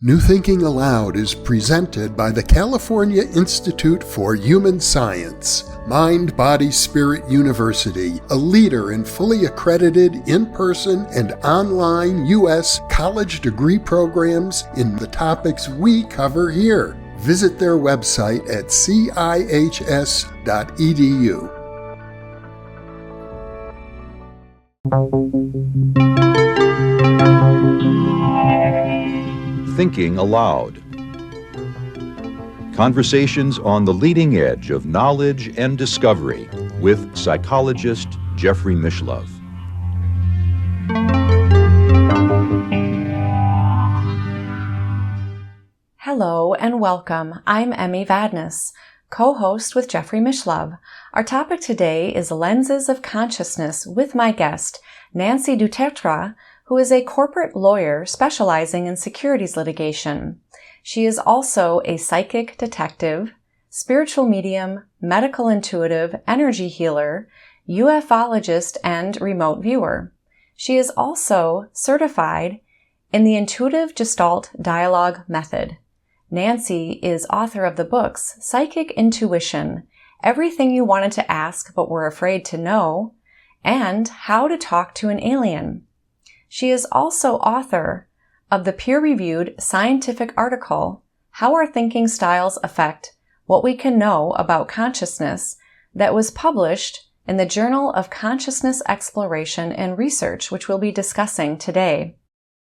New Thinking Aloud is presented by the California Institute for Human Science, Mind, Body, Spirit University, a leader in fully accredited in-person and online U.S. college degree programs in the topics we cover here. Visit their website at cihs.edu. Thinking Aloud. Conversations on the leading edge of knowledge and discovery with psychologist Jeffrey Mishlove. Hello and welcome. I'm Emmy Vadnais, co-host with Jeffrey Mishlove. Our topic today is lenses of consciousness with my guest, Nancy du Tertre, who is a corporate lawyer specializing in securities litigation. She is also a psychic detective, spiritual medium, medical intuitive, energy healer, ufologist, and remote viewer. She is also certified in the Intuitive Gestalt Dialogue Method. Nancy is author of the books Psychic Intuition, Everything You Wanted to Ask But Were Afraid to Know, and How to Talk to an Alien. She is also author of the peer-reviewed scientific article, How Our Thinking Styles Affect What We Can Know About Consciousness, that was published in the Journal of Consciousness Exploration and Research, which we'll be discussing today.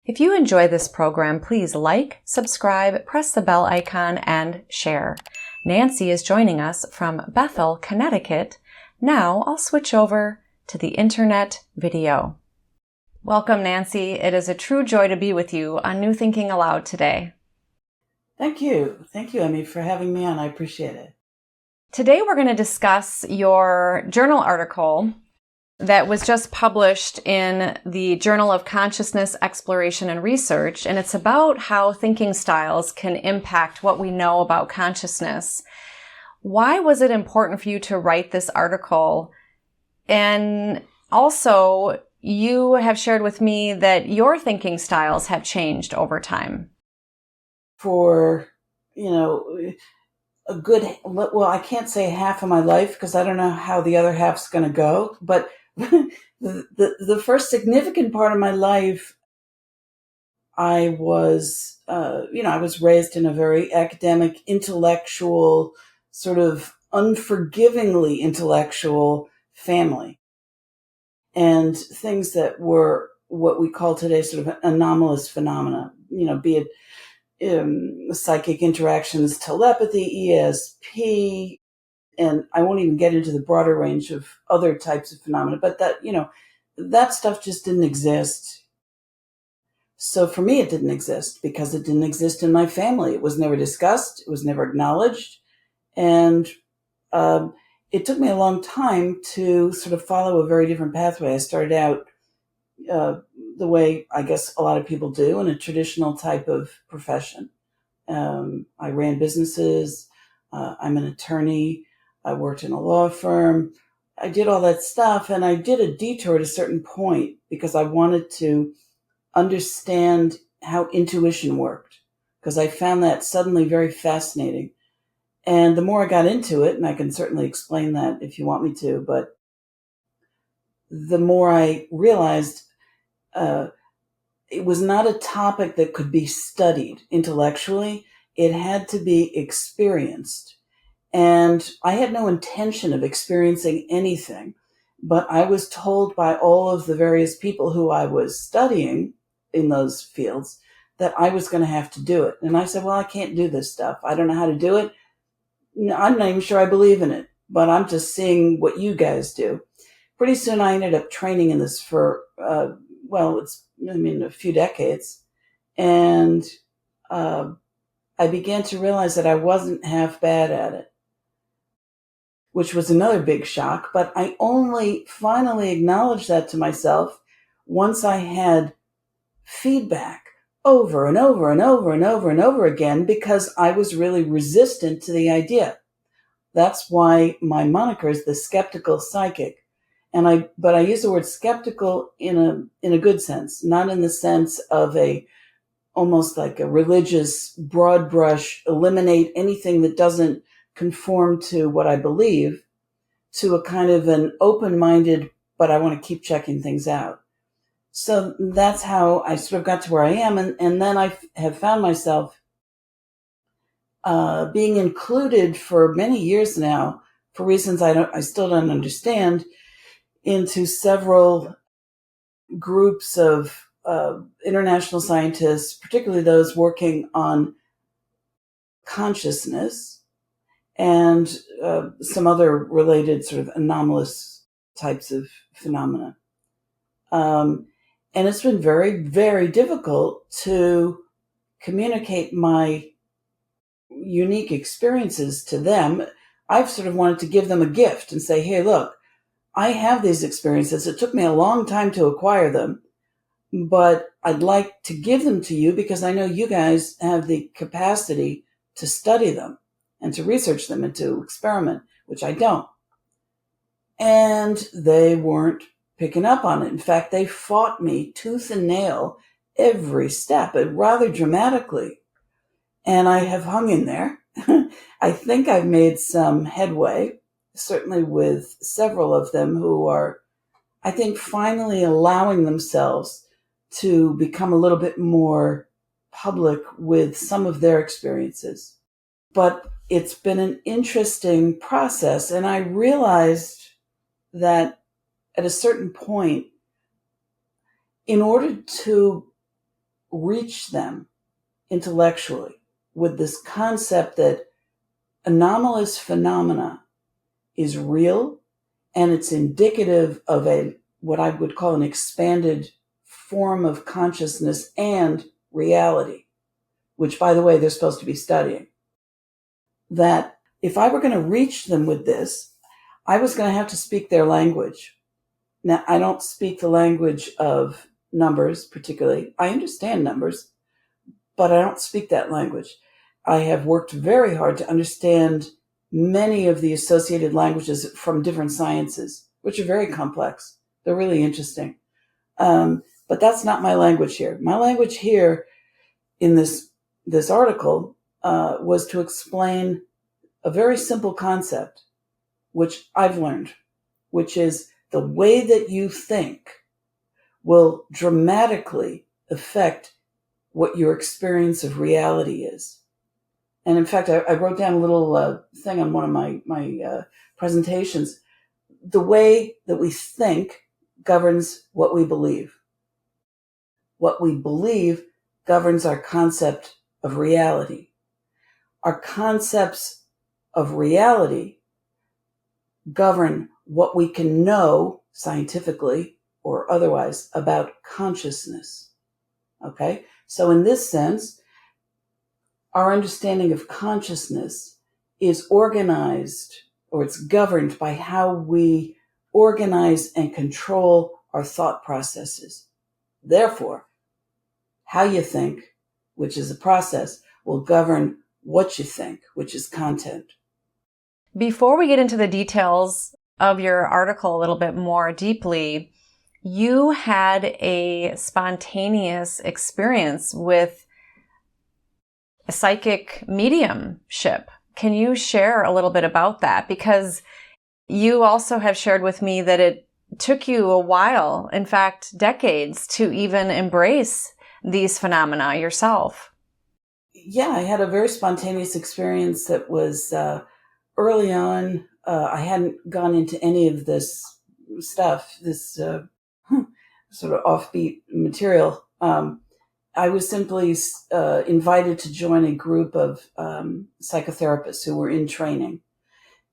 If you enjoy this program, please like, subscribe, press the bell icon, and share. Nancy is joining us from Bethel, Connecticut. Now I'll switch over to the internet video. Welcome, Nancy. It is a true joy to be with you on New Thinking Aloud today. Thank you. Thank you, Emmy, for having me on. I appreciate it. Today we're going to discuss your journal article that was just published in the Journal of Consciousness Exploration and Research, and it's about how thinking styles can impact what we know about consciousness. Why was it important for you to write this article? And also, you have shared with me that your thinking styles have changed over time. For, a good, well, I can't say half of my life because I don't know how the other half's going to go, but the first significant part of my life, I was raised in a very academic, intellectual, sort of unforgivingly intellectual family. And things that were what we call today sort of anomalous phenomena, be it psychic interactions, telepathy, ESP, and I won't even get into the broader range of other types of phenomena, but that stuff just didn't exist. So for me, it didn't exist because it didn't exist in my family. It was never discussed. It was never acknowledged. And it took me a long time to sort of follow a very different pathway. I started out the way I guess a lot of people do in a traditional type of profession. I ran businesses. I'm an attorney. I worked in a law firm. I did all that stuff, and I did a detour at a certain point because I wanted to understand how intuition worked, because I found that suddenly very fascinating. And the more I got into it, and I can certainly explain that if you want me to, but the more I realized it was not a topic that could be studied intellectually. It had to be experienced. And I had no intention of experiencing anything, but I was told by all of the various people who I was studying in those fields that I was going to have to do it. And I said, well, I can't do this stuff. I don't know how to do it. I'm not even sure I believe in it, but I'm just seeing what you guys do. Pretty soon I ended up training in this for, a few decades. And I began to realize that I wasn't half bad at it, which was another big shock. But I only finally acknowledged that to myself once I had feedback over and over and over and over and over again, because I was really resistant to the idea. That's why my moniker is the skeptical psychic. But I use the word skeptical in a good sense, not in the sense of a almost like a religious broad brush, eliminate anything that doesn't conform to what I believe, to a kind of an open-minded, but I want to keep checking things out. So that's how I sort of got to where I am. And then I have found myself being included for many years now, for reasons I still don't understand, into several groups of international scientists, particularly those working on consciousness and some other related sort of anomalous types of phenomena. And it's been very, very difficult to communicate my unique experiences to them. I've sort of wanted to give them a gift and say, hey, look, I have these experiences. It took me a long time to acquire them, but I'd like to give them to you because I know you guys have the capacity to study them and to research them and to experiment, which I don't. And they weren't picking up on it. In fact, they fought me tooth and nail every step, and rather dramatically. And I have hung in there. I think I've made some headway, certainly with several of them who are, I think, finally allowing themselves to become a little bit more public with some of their experiences. But it's been an interesting process, and I realized that at a certain point, in order to reach them intellectually with this concept that anomalous phenomena is real and it's indicative of what I would call an expanded form of consciousness and reality, which, by the way, they're supposed to be studying, that if I were going to reach them with this, I was going to have to speak their language. Now, I don't speak the language of numbers particularly. I understand numbers, but I don't speak that language. I have worked very hard to understand many of the associated languages from different sciences, which are very complex. They're really interesting. But that's not my language here. My language here in this article was to explain a very simple concept, which I've learned, which is the way that you think will dramatically affect what your experience of reality is. And in fact, I wrote down a little thing on one of my presentations. The way that we think governs what we believe. What we believe governs our concept of reality. Our concepts of reality govern what we can know scientifically or otherwise about consciousness. Okay? So in this sense, our understanding of consciousness is organized, or it's governed by how we organize and control our thought processes. Therefore, how you think, which is a process, will govern what you think, which is content. Before we get into the details of your article a little bit more deeply, you had a spontaneous experience with a psychic mediumship. Can you share a little bit about that? Because you also have shared with me that it took you a while, in fact, decades, to even embrace these phenomena yourself. Yeah, I had a very spontaneous experience that was early on. I hadn't gone into any of this stuff, this sort of offbeat material. I was simply invited to join a group of psychotherapists who were in training,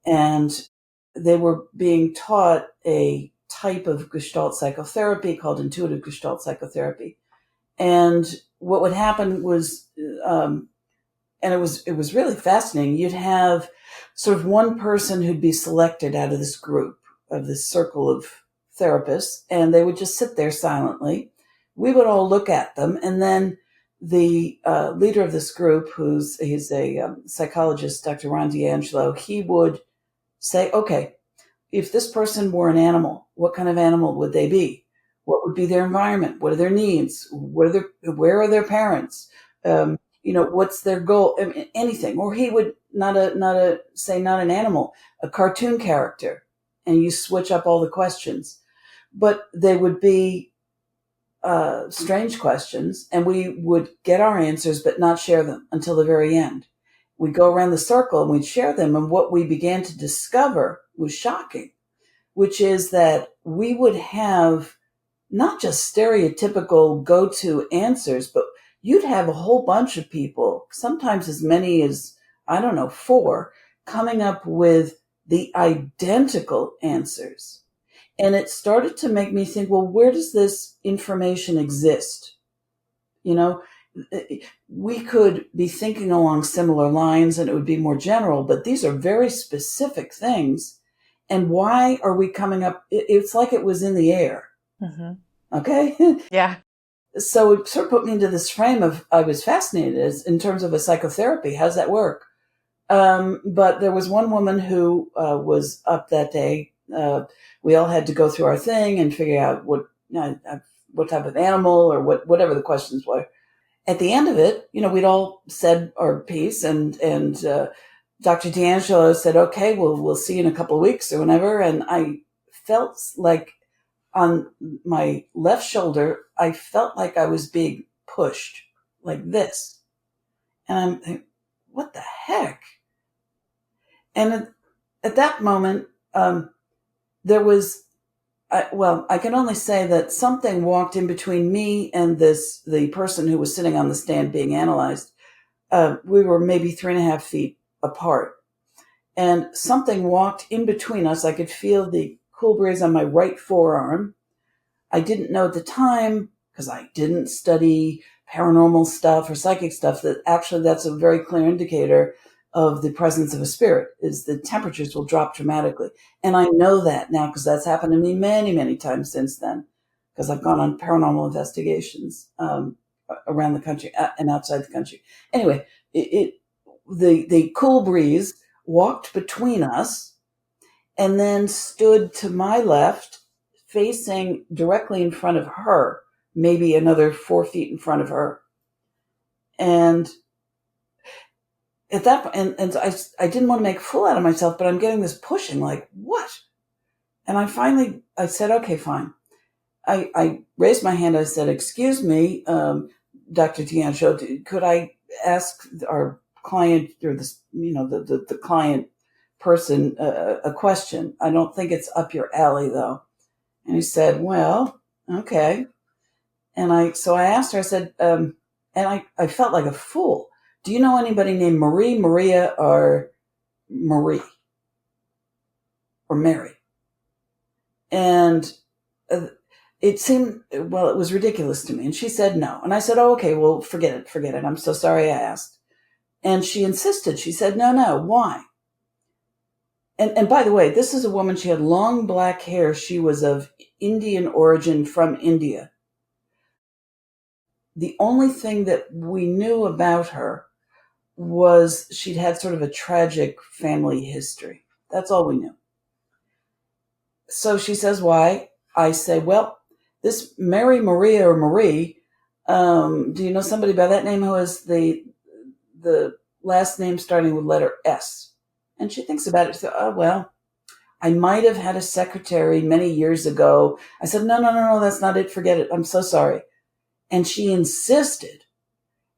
and they were being taught a type of Gestalt psychotherapy called intuitive Gestalt psychotherapy. And what would happen was, and it was really fascinating. You'd have sort of one person who'd be selected out of this group, of this circle of therapists, and they would just sit there silently. We would all look at them, and then the leader of this group, he's a psychologist, Dr. Ron D'Angelo, he would say, okay, if this person were an animal, what kind of animal would they be? What would be their environment? What are their needs? Where are their parents? What's their goal? I mean, anything. Or he would not an animal, a cartoon character, and you switch up all the questions. But they would be strange questions, and we would get our answers but not share them until the very end. We'd go around the circle and we'd share them, and what we began to discover was shocking, which is that we would have not just stereotypical go-to answers, but you'd have a whole bunch of people, sometimes as many as, 4, coming up with the identical answers. And it started to make me think, well, where does this information exist? We could be thinking along similar lines and it would be more general, but these are very specific things. And why are we coming up? It's like it was in the air. Mm-hmm. Okay? Yeah. So it sort of put me into this frame of, I was fascinated in terms of a psychotherapy. How's that work? But there was one woman who was up that day. We all had to go through our thing and figure out what type of animal or whatever the questions were. At the end of it, we'd all said our piece, and Dr. D'Angelo said, "Okay, we'll see you in a couple of weeks or whenever." And I felt like on my left shoulder, I felt like I was being pushed like this, and I'm thinking, what the heck? And at that moment, there was, I can only say that something walked in between me and the person who was sitting on the stand being analyzed. We were maybe 3.5 feet apart, and something walked in between us. I could feel the cool breeze on my right forearm. I didn't know at the time, because I didn't study paranormal stuff or psychic stuff, that actually that's a very clear indicator of the presence of a spirit, is the temperatures will drop dramatically. And I know that now because that's happened to me many, many times since then, because I've gone on paranormal investigations around the country and outside the country. Anyway, the cool breeze walked between us and then stood to my left, facing directly in front of her, maybe another 4 feet in front of her. And at that point, and I didn't want to make a fool out of myself, but I'm getting this pushing, like, what? And I said, okay, fine. I raised my hand. I said, excuse me, Dr. D'Angelo, could I ask our client, or this, the client person, a question? I don't think it's up your alley, though. And he said, well, okay. And so I asked her, I said, and I felt like a fool. Do you know anybody named Marie, Maria, or Marie? Or Mary? And it was ridiculous to me. And she said no. And I said, oh, okay, well, forget it. I'm so sorry I asked. And she insisted. She said, no, why? And by the way, this is a woman, she had long black hair. She was of Indian origin, from India. The only thing that we knew about her was she'd had sort of a tragic family history. That's all we knew. So she says, why? I say, well, this Mary, Maria, or Marie, do you know somebody by that name who has the last name starting with letter S? And she thinks about it. She said, oh, well, I might have had a secretary many years ago. I said, no, that's not it. Forget it. I'm so sorry. And she insisted.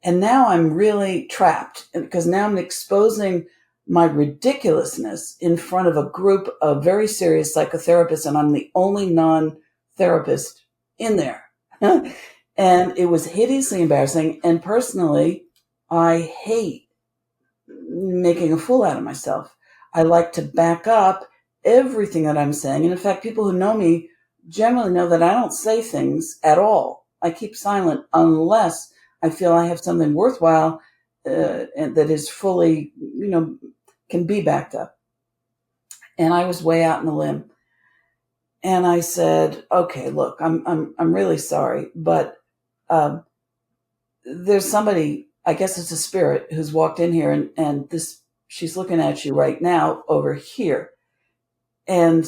And now I'm really trapped, because now I'm exposing my ridiculousness in front of a group of very serious psychotherapists, and I'm the only non-therapist in there. And it was hideously embarrassing. And personally, I hate making a fool out of myself. I like to back up everything that I'm saying. And in fact, people who know me generally know that I don't say things at all. I keep silent unless I feel I have something worthwhile and that is fully, can be backed up. And I was way out in the limb. And I said, okay, look, I'm really sorry, but there's somebody, I guess it's a spirit, who's walked in here, and she's looking at you right now over here. And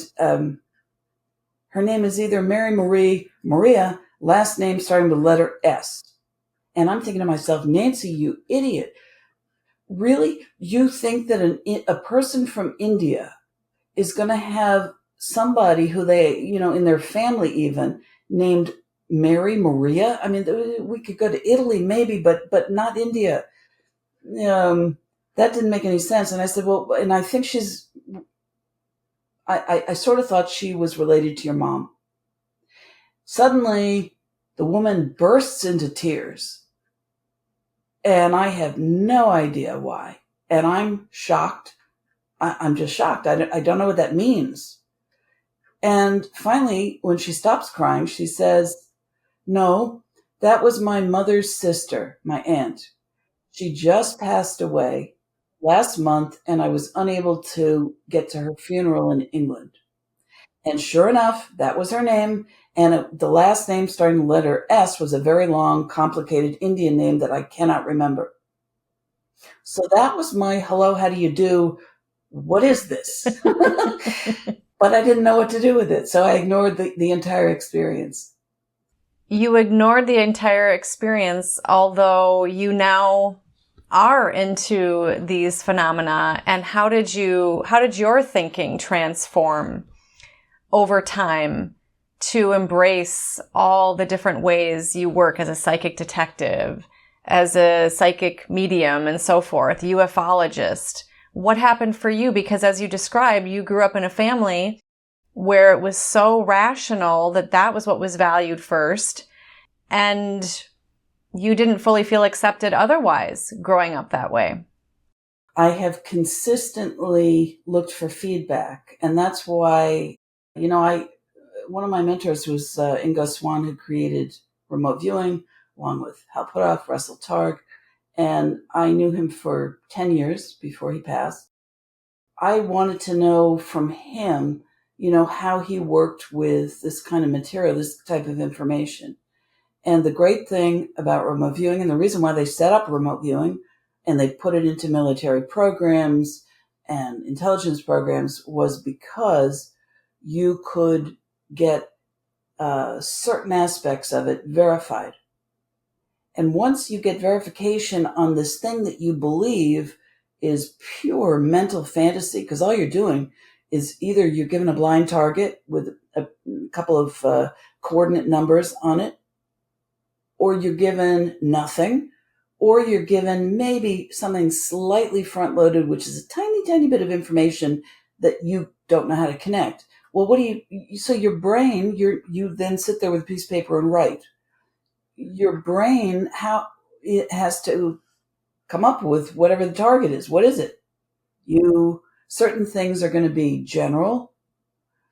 Her name is either Mary Marie, Maria, last name starting with the letter S. And I'm thinking to myself, Nancy, you idiot. Really? You think that a person from India is going to have somebody who they, in their family even, named Mary Maria? I mean, we could go to Italy maybe, but not India. That didn't make any sense. And I said, well, and I think I sort of thought she was related to your mom. Suddenly, the woman bursts into tears. And I have no idea why. And I'm shocked. I'm just shocked. I don't know what that means. And finally, when she stops crying, she says, no, that was my mother's sister, my aunt. She just passed away last month, and I was unable to get to her funeral in England. And sure enough, that was her name. And the last name starting the letter S was a very long, complicated Indian name that I cannot remember. So that was my hello, how do you do? What is this? But I didn't know what to do with it. So I ignored the entire experience. You ignored the entire experience, although you now are into these phenomena. And how did your thinking transform over time to embrace all the different ways you work as a psychic detective, as a psychic medium, and so forth, ufologist? What happened for you? Because as you described, you grew up in a family where it was so rational that was what was valued first, and you didn't fully feel accepted otherwise growing up that way. I have consistently looked for feedback, and that's why, one of my mentors was Ingo Swann, who created remote viewing, along with Hal Puthoff, Russell Targ, and I knew him for 10 years before he passed. I wanted to know from him, how he worked with this kind of material, this type of information. And the great thing about remote viewing, and the reason why they set up remote viewing, and they put it into military programs and intelligence programs, was because you could get certain aspects of it verified. And once you get verification on this thing that you believe is pure mental fantasy, because all you're doing is either you're given a blind target with a couple of coordinate numbers on it, or you're given nothing, or you're given maybe something slightly front-loaded, which is a tiny, tiny bit of information that you don't know how to connect. Well, so your brain, you then sit there with a piece of paper and write. Your brain, how it has to come up with whatever the target is. What is it? Certain things are going to be general.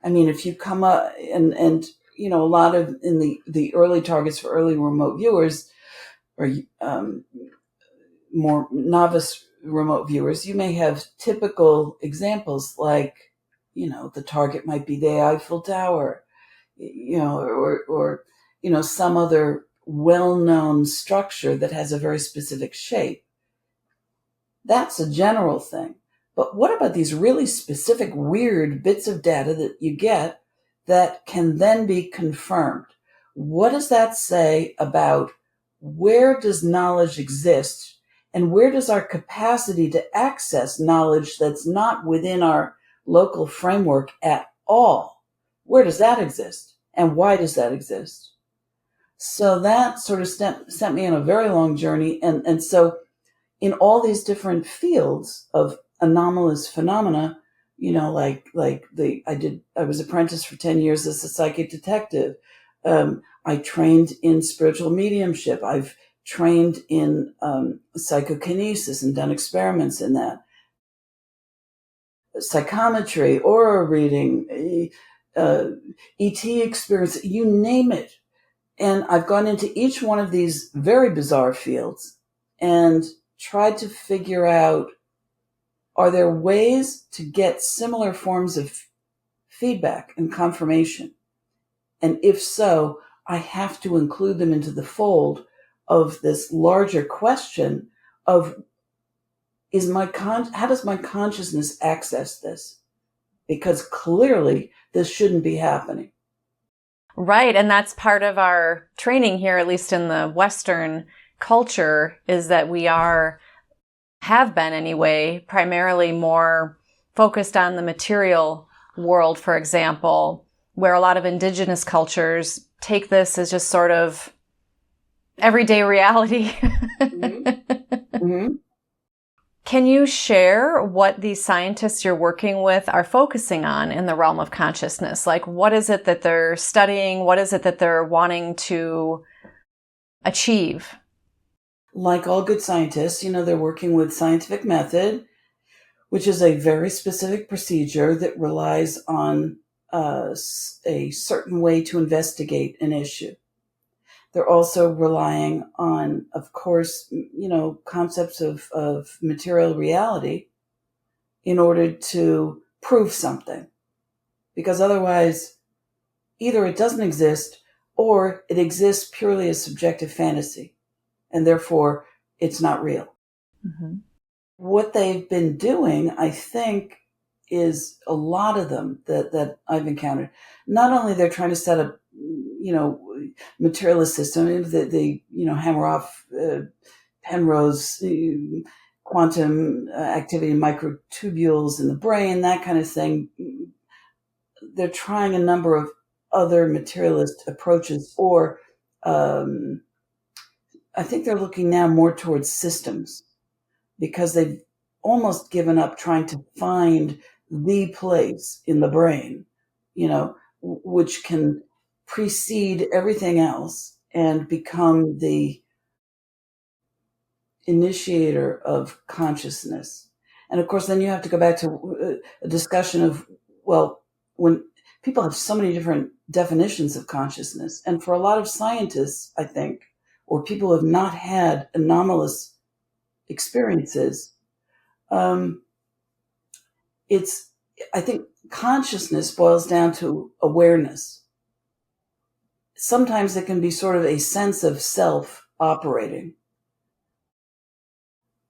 I mean, if you come up and a lot of in the early targets for early remote viewers or more novice remote viewers, you may have typical examples like, the target might be the Eiffel Tower, or some other well-known structure that has a very specific shape. That's a general thing. But what about these really specific, weird bits of data that you get that can then be confirmed? What does that say about where does knowledge exist, and where does our capacity to access knowledge that's not within our local framework at all, where does that exist, and why does that exist? So that sort of sent me on a very long journey, and so in all these different fields of anomalous phenomena, I was apprenticed for 10 years as a psychic detective. I trained in spiritual mediumship. I've trained in psychokinesis and done experiments in that. Psychometry, aura reading, ET experience, you name it. And I've gone into each one of these very bizarre fields and tried to figure out, are there ways to get similar forms of feedback and confirmation? And if so, I have to include them into the fold of this larger question of, how does my consciousness access this? Because clearly this shouldn't be happening. Right. And that's part of our training here, at least in the Western culture, is that we have been anyway, primarily more focused on the material world, for example, where a lot of indigenous cultures take this as just sort of everyday reality. Mm-hmm. Mm-hmm. Can you share what these scientists you're working with are focusing on in the realm of consciousness? Like, what is it that they're studying? What is it that they're wanting to achieve? Like all good scientists, they're working with scientific method, which is a very specific procedure that relies on a certain way to investigate an issue. They're also relying on, of course, concepts of material reality in order to prove something. Because otherwise, either it doesn't exist or it exists purely as subjective fantasy, and therefore it's not real. Mm-hmm. What they've been doing, I think, is a lot of them that I've encountered. Not only they're trying to set up, materialist system, they hammer off Penrose quantum activity microtubules in the brain, that kind of thing. They're trying a number of other materialist approaches, or I think they're looking now more towards systems, because they've almost given up trying to find the place in the brain, which can precede everything else and become the initiator of consciousness. And of course, then you have to go back to a discussion of, well, when people have so many different definitions of consciousness, and for a lot of scientists, I think, or people who have not had anomalous experiences, I think consciousness boils down to awareness. Sometimes it can be sort of a sense of self operating,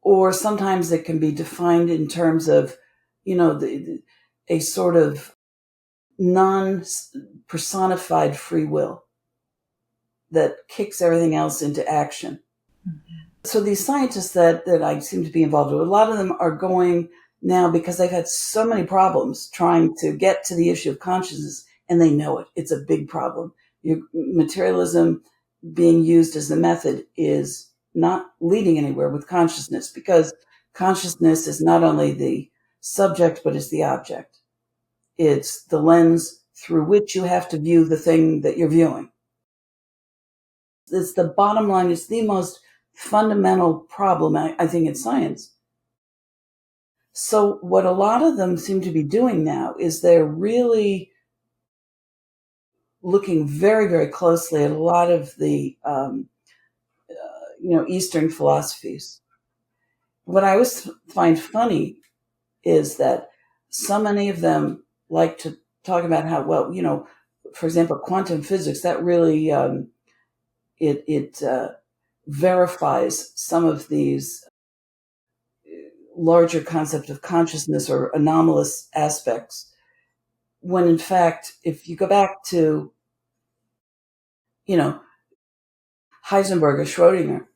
or sometimes it can be defined in terms of, a sort of non-personified free will that kicks everything else into action. Mm-hmm. So these scientists that I seem to be involved with, a lot of them are going now because they've had so many problems trying to get to the issue of consciousness, and they know it. It's a big problem. Materialism being used as the method is not leading anywhere with consciousness, because consciousness is not only the subject, but it's the object. It's the lens through which you have to view the thing that you're viewing. It's the bottom line. It's the most fundamental problem, I think, in science. So what a lot of them seem to be doing now is they're really looking very, very closely at a lot of the, Eastern philosophies. What I always find funny is that so many of them like to talk about how, well, for example, quantum physics, that really, it verifies some of these larger concepts of consciousness or anomalous aspects, when in fact, if you go back to, Heisenberg or Schrodinger,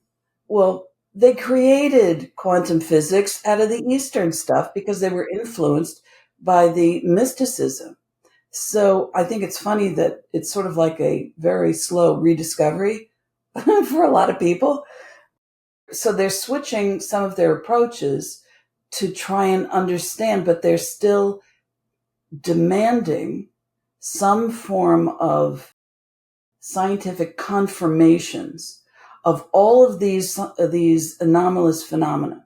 well, they created quantum physics out of the Eastern stuff because they were influenced by the mysticism. So I think it's funny that it's sort of like a very slow rediscovery for a lot of people. So they're switching some of their approaches to try and understand, but they're still demanding some form of scientific confirmations of all of these anomalous phenomena,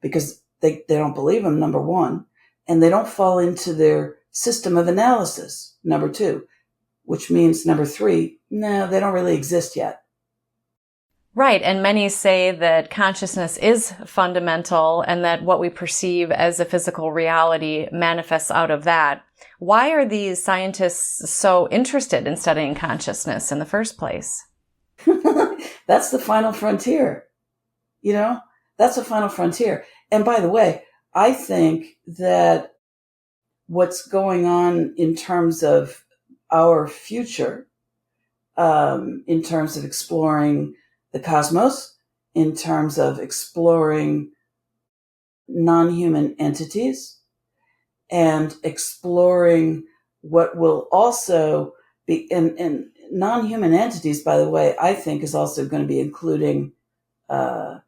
because they don't believe them, number one, and they don't fall into their system of analysis, number two, which means, number three, no, they don't really exist yet. Right. And many say that consciousness is fundamental and that what we perceive as a physical reality manifests out of that. Why are these scientists so interested in studying consciousness in the first place? That's the final frontier. That's the final frontier. And by the way, I think that what's going on in terms of our future in terms of exploring the cosmos, in terms of exploring non-human entities, and exploring what will also be, and non-human entities, by the way, I think is also going to be including AI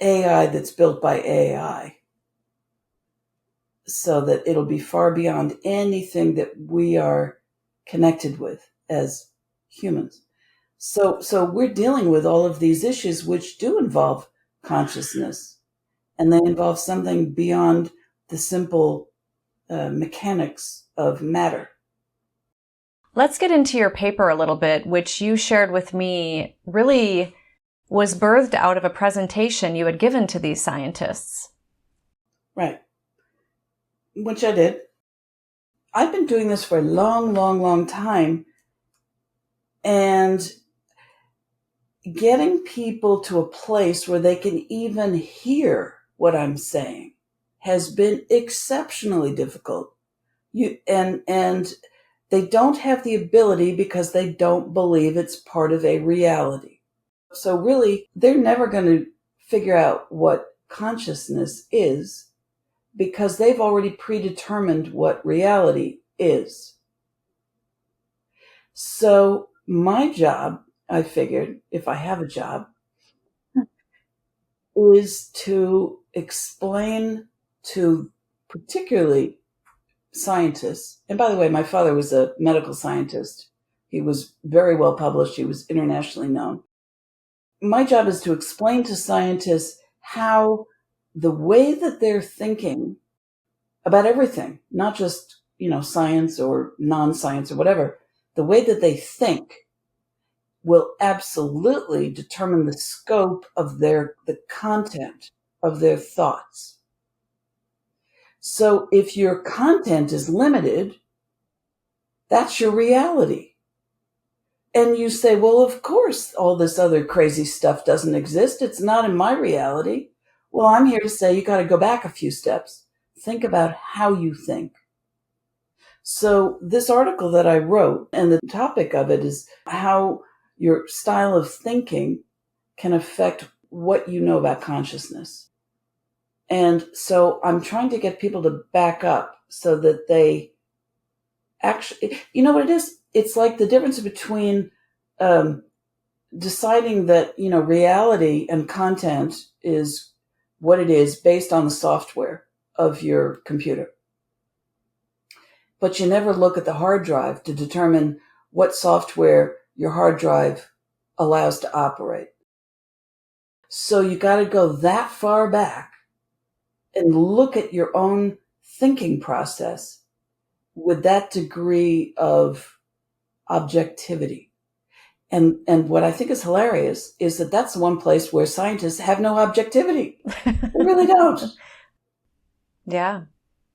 that's built by AI, so that it'll be far beyond anything that we are connected with as humans. So we're dealing with all of these issues which do involve consciousness, and they involve something beyond the simple mechanics of matter. Let's get into your paper a little bit, which you shared with me really was birthed out of a presentation you had given to these scientists. Right. Which I did. I've been doing this for a long, long, long time. And getting people to a place where they can even hear what I'm saying has been exceptionally difficult. And they don't have the ability because they don't believe it's part of a reality. So really, they're never going to figure out what consciousness is because they've already predetermined what reality is. So my job, I figured, if I have a job, is to explain to particularly scientists. And by the way, my father was a medical scientist. He was very well published. He was internationally known. My job is to explain to scientists how the way that they're thinking about everything, not just, science or non-science or whatever, the way that they think will absolutely determine the scope of the content of their thoughts. So if your content is limited, that's your reality. And you say, well, of course, all this other crazy stuff doesn't exist. It's not in my reality. Well, I'm here to say you got to go back a few steps. Think about how you think. So this article that I wrote, and the topic of it is how your style of thinking can affect what you know about consciousness. And so I'm trying to get people to back up so that they actually, you know what it is? It's like the difference between deciding that, reality and content is what it is based on the software of your computer. But you never look at the hard drive to determine what software your hard drive allows to operate. So you got to go that far back and look at your own thinking process with that degree of objectivity. And what I think is hilarious is that that's the one place where scientists have no objectivity. They really don't. Yeah.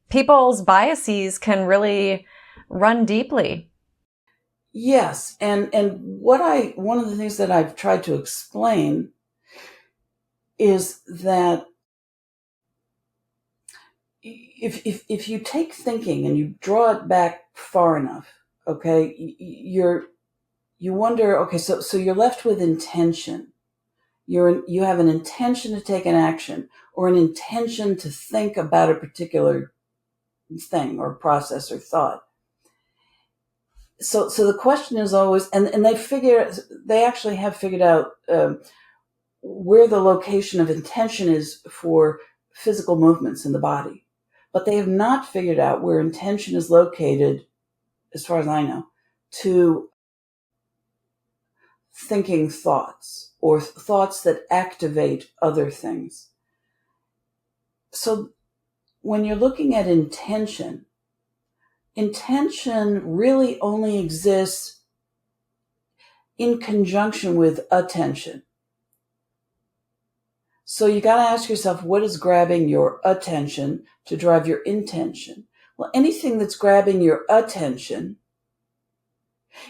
People's biases can really run deeply. Yes. And one of the things that I've tried to explain is that if you take thinking and you draw it back far enough, okay, you wonder, okay, so you're left with intention. You have an intention to take an action or an intention to think about a particular thing or process or thought. So the question is always, and they actually have figured out where the location of intention is for physical movements in the body. But they have not figured out where intention is located, as far as I know, to thinking thoughts or thoughts that activate other things. So when you're looking at intention really only exists in conjunction with attention. So you got to ask yourself, what is grabbing your attention to drive your intention? Well, anything that's grabbing your attention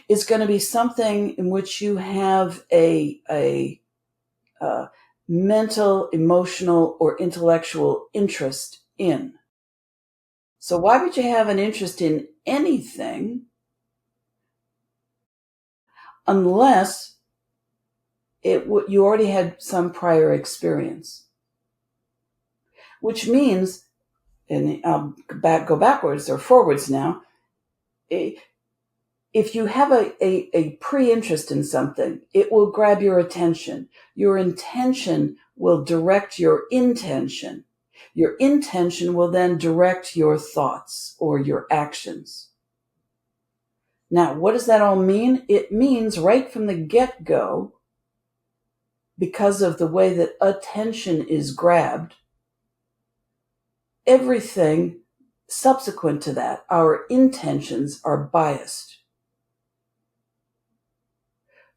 is going to be something in which you have a mental, emotional, or intellectual interest in. So why would you have an interest in anything unless you already had some prior experience. Which means, and I'll go backwards or forwards now, if you have a pre-interest in something, it will grab your attention. Your intention will direct your intention. Your intention will then direct your thoughts or your actions. Now, what does that all mean? It means right from the get-go, because of the way that attention is grabbed, everything subsequent to that, our intentions are biased.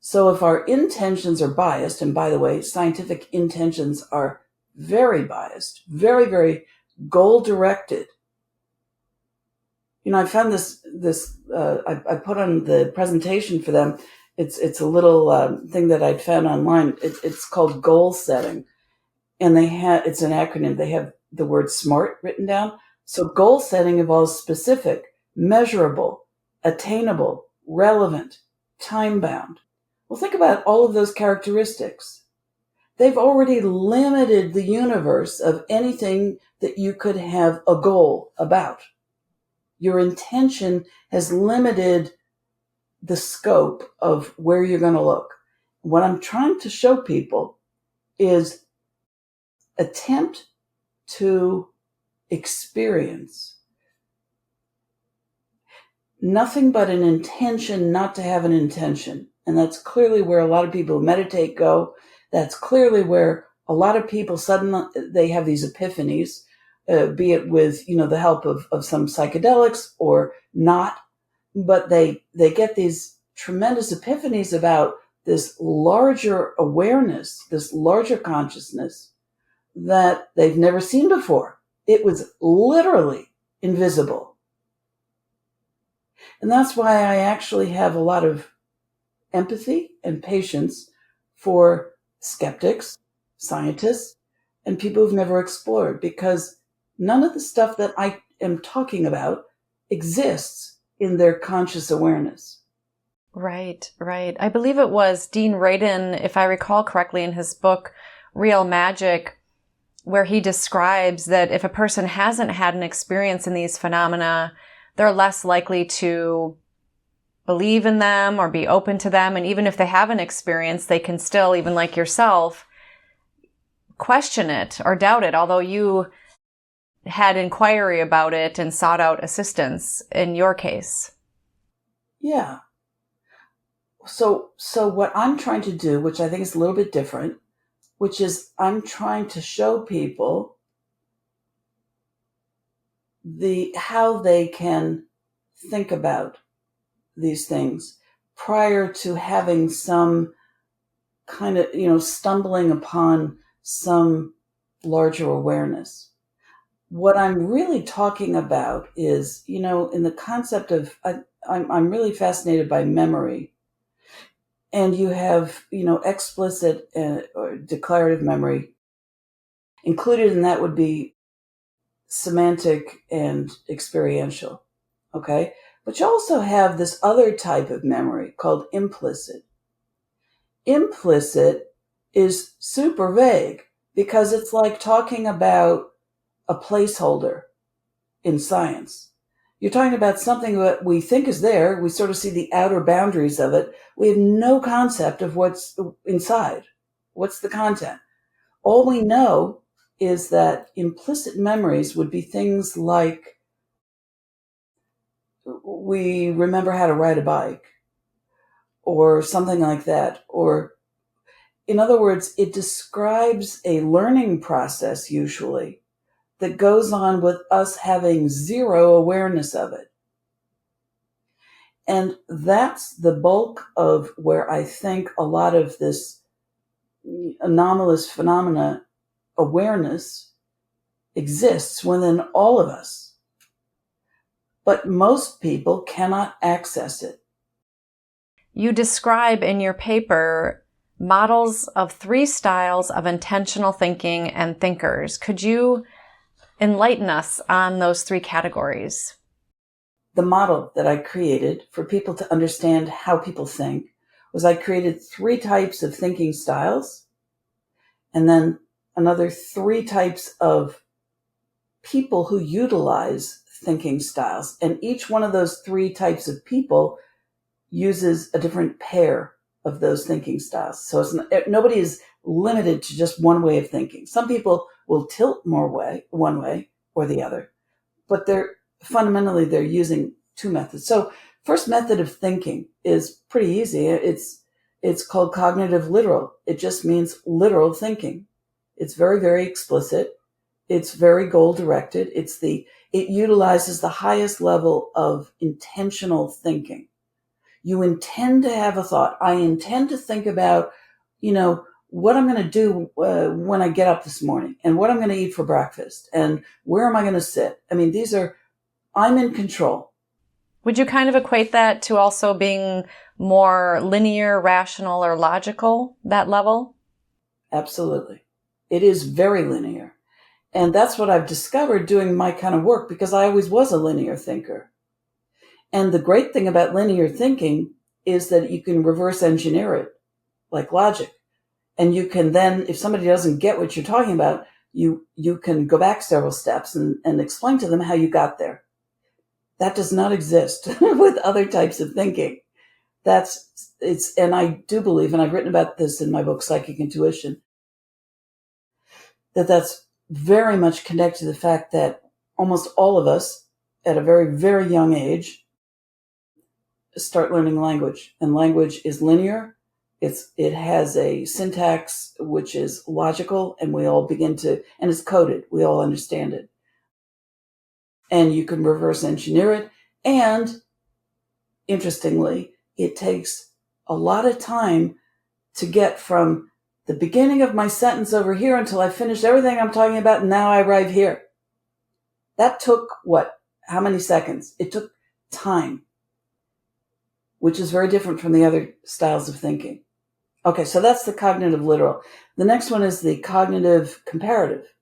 So if our intentions are biased, and by the way, scientific intentions are very biased, very, very goal-directed. I found this I put on the presentation for them. It's a little thing that I'd found online. It's called goal setting. And it's an acronym. They have the word SMART written down. So goal setting involves specific, measurable, attainable, relevant, time-bound. Well, think about all of those characteristics. They've already limited the universe of anything that you could have a goal about. Your intention has limited the scope of where you're going to look. What I'm trying to show people is attempt to experience nothing but an intention not to have an intention. And that's clearly where a lot of people who meditate go. That's clearly where a lot of people suddenly, they have these epiphanies, be it with, the help of some psychedelics or not. But they get these tremendous epiphanies about this larger awareness, this larger consciousness that they've never seen before. It was literally invisible. And that's why I actually have a lot of empathy and patience for skeptics, scientists, and people who've never explored, because none of the stuff that I am talking about exists in their conscious awareness. Right. I believe it was Dean Radin, if I recall correctly, in his book, Real Magic, where he describes that if a person hasn't had an experience in these phenomena, they're less likely to believe in them or be open to them. And even if they have an experience, they can still, even like yourself, question it or doubt it, although you had inquiry about it and sought out assistance in your case. Yeah. So what I'm trying to do, which I think is a little bit different, which is I'm trying to show people how they can think about these things prior to having some kind of, stumbling upon some larger awareness. What I'm really talking about is, in the concept of, I'm really fascinated by memory. And you have, explicit or declarative memory. Included in that would be semantic and experiential. Okay? But you also have this other type of memory called implicit. Implicit is super vague because it's like talking about a placeholder in science. You're talking about something that we think is there. We sort of see the outer boundaries of it. We have no concept of what's inside. What's the content? All we know is that implicit memories would be things like we remember how to ride a bike or something like that. Or, in other words, it describes a learning process usually that goes on with us having zero awareness of it. And that's the bulk of where I think a lot of this anomalous phenomena awareness exists within all of us. But most people cannot access it. You describe in your paper models of 3 styles of intentional thinking and thinkers. Could you enlighten us on those 3 categories? The model that I created for people to understand how people think was I created 3 types of thinking styles, and then another 3 types of people who utilize thinking styles. And each one of those 3 types of people uses a different pair of those thinking styles. So nobody is limited to just one way of thinking. Some people will tilt more one way or the other, but they're using 2 methods. So first method of thinking is pretty easy. It's called cognitive literal. It just means literal thinking. It's very, very explicit. It's very goal directed. It utilizes the highest level of intentional thinking. You intend to have a thought. I intend to think about, what I'm going to do when I get up this morning, and what I'm going to eat for breakfast, and where am I going to sit? I mean, I'm in control. Would you kind of equate that to also being more linear, rational, or logical, that level? Absolutely. It is very linear. And that's what I've discovered doing my kind of work, because I always was a linear thinker. And the great thing about linear thinking is that you can reverse engineer it, like logic. And you can then, if somebody doesn't get what you're talking about, you can go back several steps and explain to them how you got there. That does not exist with other types of thinking. And I do believe, and I've written about this in my book, Psychic Intuition, that's very much connected to the fact that almost all of us at a very, very young age start learning language. And language is linear. It has a syntax which is logical, and we all and it's coded. We all understand it. And you can reverse engineer it. And interestingly, it takes a lot of time to get from the beginning of my sentence over here until I finish everything I'm talking about, and now I arrive here. That took how many seconds? It took time, which is very different from the other styles of thinking. Okay, so that's the cognitive literal. The next one is the cognitive comparative.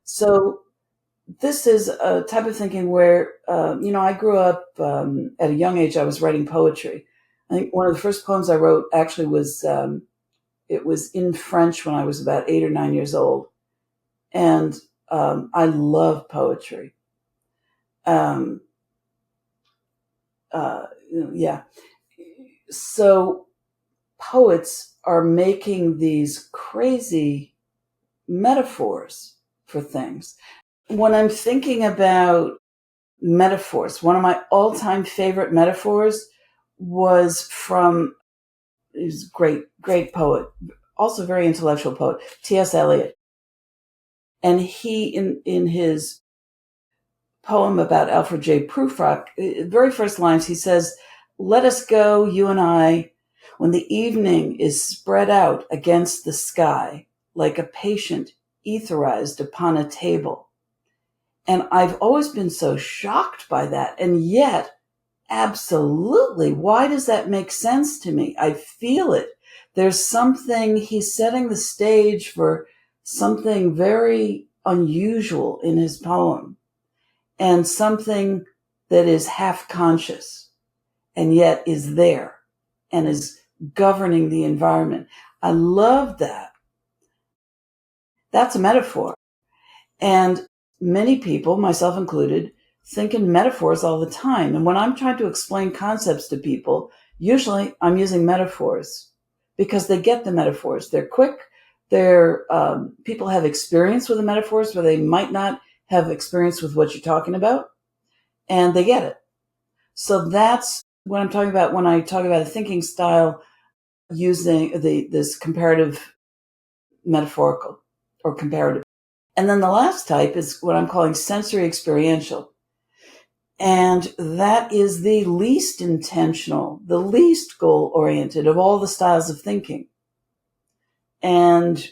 So this is a type of thinking where, I grew up at a young age. I was writing poetry. I think one of the first poems I wrote actually was, it was in French when I was about 8 or 9 years old. And I love poetry. So poets are making these crazy metaphors for things. When I'm thinking about metaphors, one of my all-time favorite metaphors was from this great poet, also very intellectual poet, T.S. Eliot. And he, in his poem about Alfred J. Prufrock, very first lines, he says, "Let us go, you and I, when the evening is spread out against the sky, like a patient etherized upon a table." And I've always been so shocked by that. And yet, absolutely, why does that make sense to me? I feel it. There's something, he's setting the stage for something very unusual in his poem, and something that is half conscious and yet is there and is governing the environment. I love that. That's a metaphor. And many people, myself included, think in metaphors all the time. And when I'm trying to explain concepts to people, usually I'm using metaphors because they get the metaphors. They're quick. People have experience with the metaphors where they might not have experience with what you're talking about, and they get it. So that's what I'm talking about when I talk about a thinking style using this comparative metaphorical or comparative. And then the last type is what I'm calling sensory experiential. And that is the least intentional, the least goal-oriented of all the styles of thinking. And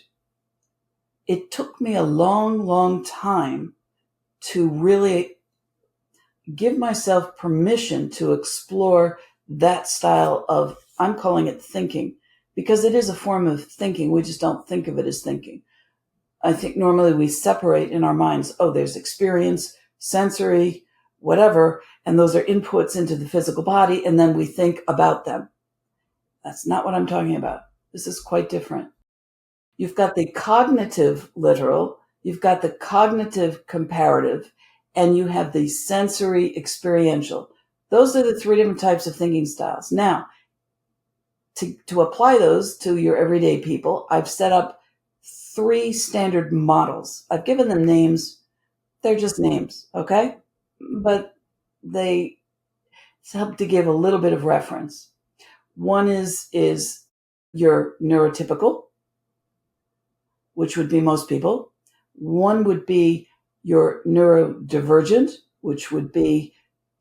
it took me a long, long time to really give myself permission to explore that style of, I'm calling it thinking, because it is a form of thinking. We just don't think of it as thinking. I think normally we separate in our minds, there's experience, sensory, whatever, and those are inputs into the physical body, and then we think about them. That's not what I'm talking about. This is quite different. You've got the cognitive literal, you've got the cognitive comparative, and you have the sensory experiential. Those are the three different types of thinking styles. Now, to apply those to your everyday people, I've set up 3 standard models. I've given them names. They're just names, okay? But they help to give a little bit of reference. One is your neurotypical, which would be most people. One would be your neurodivergent, which would be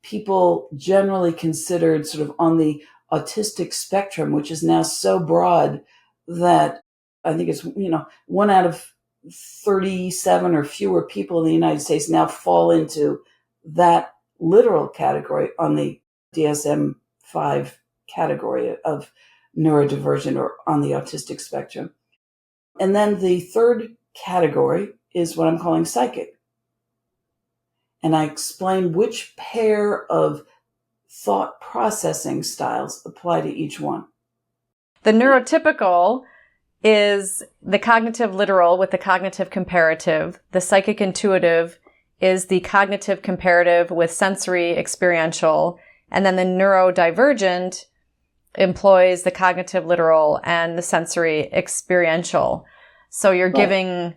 people generally considered sort of on the autistic spectrum, which is now so broad that I think it's, 1 out of 37 or fewer people in the United States now fall into that literal category on the DSM-5 category of neurodivergent or on the autistic spectrum. And then the third category is what I'm calling psychic. And I explain which pair of thought processing styles apply to each one. The neurotypical is the cognitive literal with the cognitive comparative. The psychic intuitive is the cognitive comparative with sensory experiential. And then the neurodivergent employs the cognitive literal and the sensory experiential. So you're giving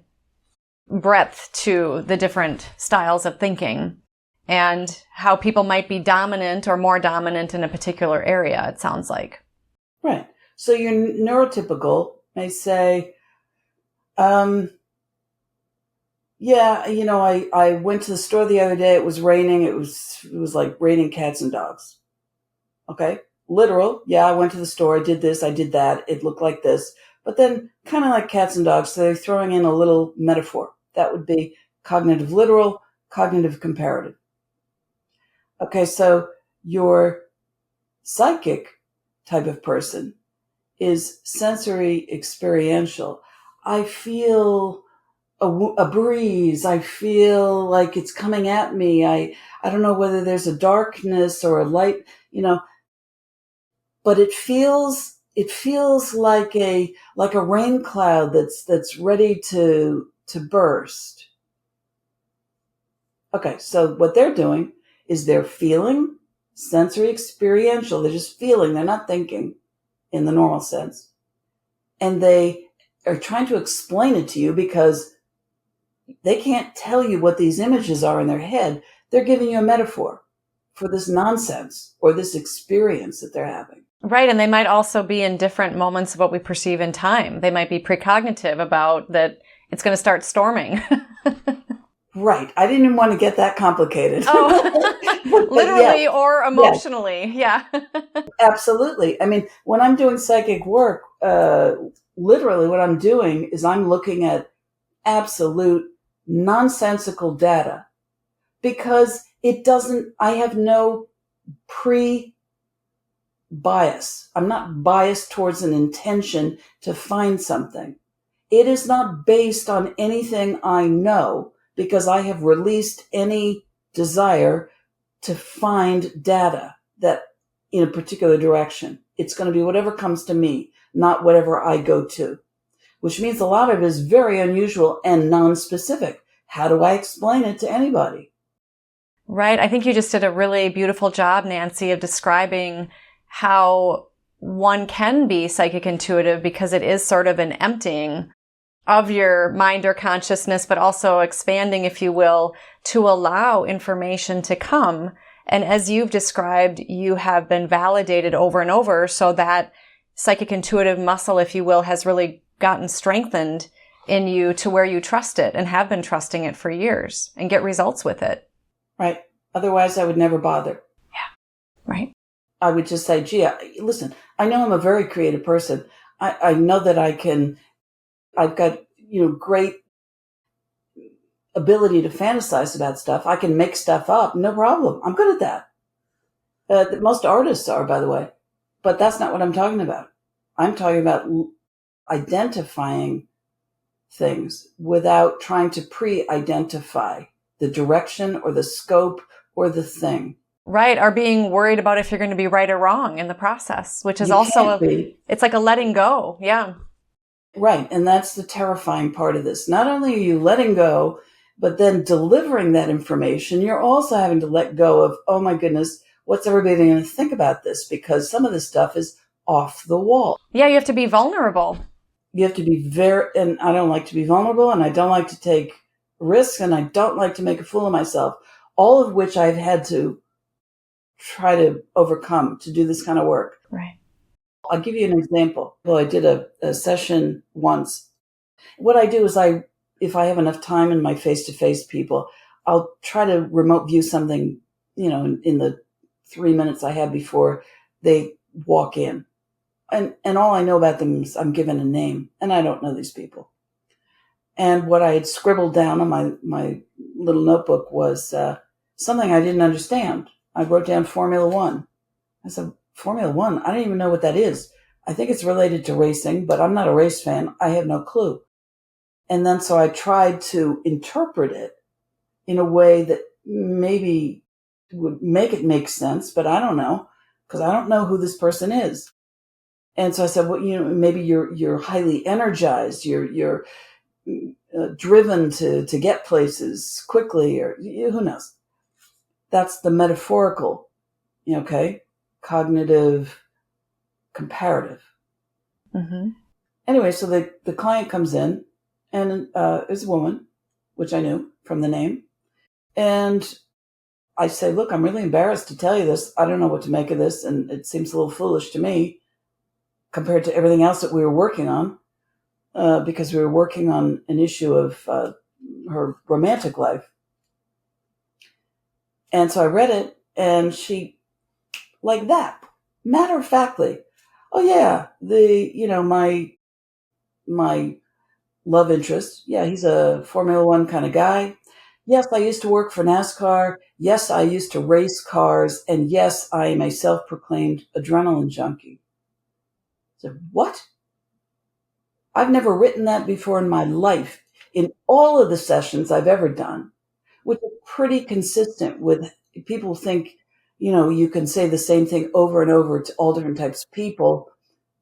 breadth to the different styles of thinking and how people might be dominant or more dominant in a particular area, it sounds like. Right. So your neurotypical may say, I went to the store the other day. It was raining. It was like raining cats and dogs. Okay. Literal. Yeah, I went to the store. I did this. I did that. It looked like this. But then kind of like cats and dogs, so they're throwing in a little metaphor. That would be cognitive literal, cognitive comparative. Okay, so your psychic type of person is sensory experiential. I feel a breeze. I feel like it's coming at me. I don't know whether there's a darkness or a light, but it feels like a rain cloud that's ready to burst. Okay, so what they're doing is they're feeling sensory experiential. They're just feeling. They're not thinking in the normal sense. And they are trying to explain it to you because they can't tell you what these images are in their head. They're giving you a metaphor for this nonsense or this experience that they're having. Right, and they might also be in different moments of what we perceive in time. They might be precognitive about that it's going to start storming. Right. I didn't even want to get that complicated. Oh, literally or emotionally. Yeah. Absolutely. I mean, when I'm doing psychic work, literally what I'm doing is I'm looking at absolute nonsensical data because I have no bias. I'm not biased towards an intention to find something. It is not based on anything I know because I have released any desire to find data that in a particular direction. It's going to be whatever comes to me, not whatever I go to, which means a lot of it is very unusual and non-specific. How do I explain it to anybody? Right. I think you just did a really beautiful job, Nancy, of describing how one can be psychic intuitive because it is sort of an emptying of your mind or consciousness, but also expanding, if you will, to allow information to come. And as you've described, you have been validated over and over. So that psychic intuitive muscle, if you will, has really gotten strengthened in you to where you trust it and have been trusting it for years and get results with it. Right. Otherwise, I would never bother. Yeah. Right. I would just say, gee, listen, I know I'm a very creative person. I know that I've got, great ability to fantasize about stuff. I can make stuff up. No problem. I'm good at that. Most artists are, by the way. But that's not what I'm talking about. I'm talking about identifying things without trying to pre-identify the direction or the scope or the thing. Right. Or being worried about if you're going to be right or wrong in the process, which is You also, can't be. it's like a letting go. Yeah. Right. And that's the terrifying part of this. Not only are you letting go, but then delivering that information, you're also having to let go of, oh my goodness, what's everybody going to think about this? Because some of this stuff is off the wall. Yeah. You have to be vulnerable. You have to be and I don't like to be vulnerable, and I don't like to take risks, and I don't like to make a fool of myself, all of which I've had to try to overcome to do this kind of work. Right. I'll give you an example. Well, I did a session once. What I do is if I have enough time in my face-to-face people, I'll try to remote view something, in the 3 minutes I have before they walk in. And all I know about them is I'm given a name, and I don't know these people. And what I had scribbled down on my little notebook was something I didn't understand. I wrote down Formula One. I said, Formula One? I don't even know what that is. I think it's related to racing, but I'm not a race fan. I have no clue. And then so I tried to interpret it in a way that maybe would make it make sense, but I don't know, because I don't know who this person is. And so I said, well, maybe you're highly energized, you're driven to get places quickly, or who knows. That's the metaphorical, okay, cognitive, comparative. Mm-hmm. Anyway, so the client comes in, and is a woman, which I knew from the name. And I say, look, I'm really embarrassed to tell you this. I don't know what to make of this, and it seems a little foolish to me compared to everything else that we were working on, because we were working on an issue of her romantic life. And so I read it, and she, like that, matter-of-factly, oh yeah, my love interest, yeah, he's a Formula One kind of guy. Yes, I used to work for NASCAR. Yes, I used to race cars. And yes, I am a self-proclaimed adrenaline junkie. I said, what? I've never written that before in my life, in all of the sessions I've ever done, which is pretty consistent with people think, you can say the same thing over and over to all different types of people.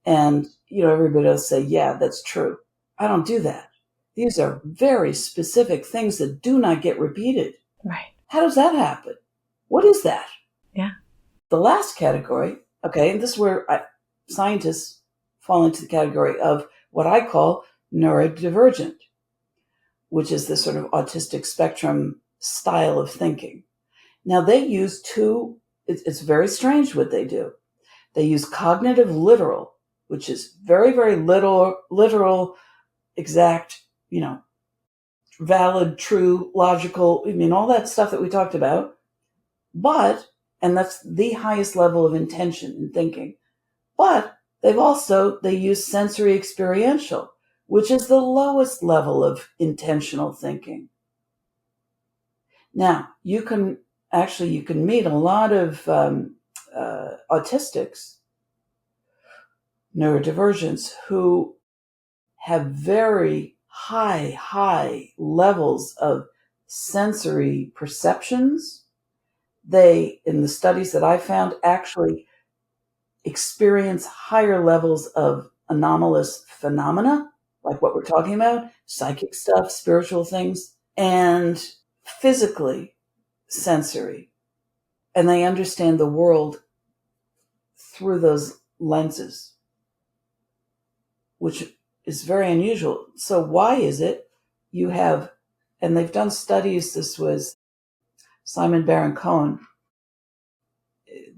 And, everybody will say, yeah, that's true. I don't do that. These are very specific things that do not get repeated. Right. How does that happen? What is that? Yeah. The last category, okay, and this is where scientists fall into the category of what I call neurodivergent, which is this sort of autistic spectrum style of thinking. Now, they use it's very strange what they do. They use cognitive literal, which is very, very literal, exact, valid, true, logical, all that stuff that we talked about. And that's the highest level of intention in thinking. But they use sensory experiential, which is the lowest level of intentional thinking. Now, you can meet a lot of autistics, neurodivergents, who have very high levels of sensory perceptions. They, in the studies that I found, actually experience higher levels of anomalous phenomena, like what we're talking about, psychic stuff, spiritual things, and physically sensory. And they understand the world through those lenses, which is very unusual. So why is it you have, and they've done studies, this was Simon Baron-Cohen,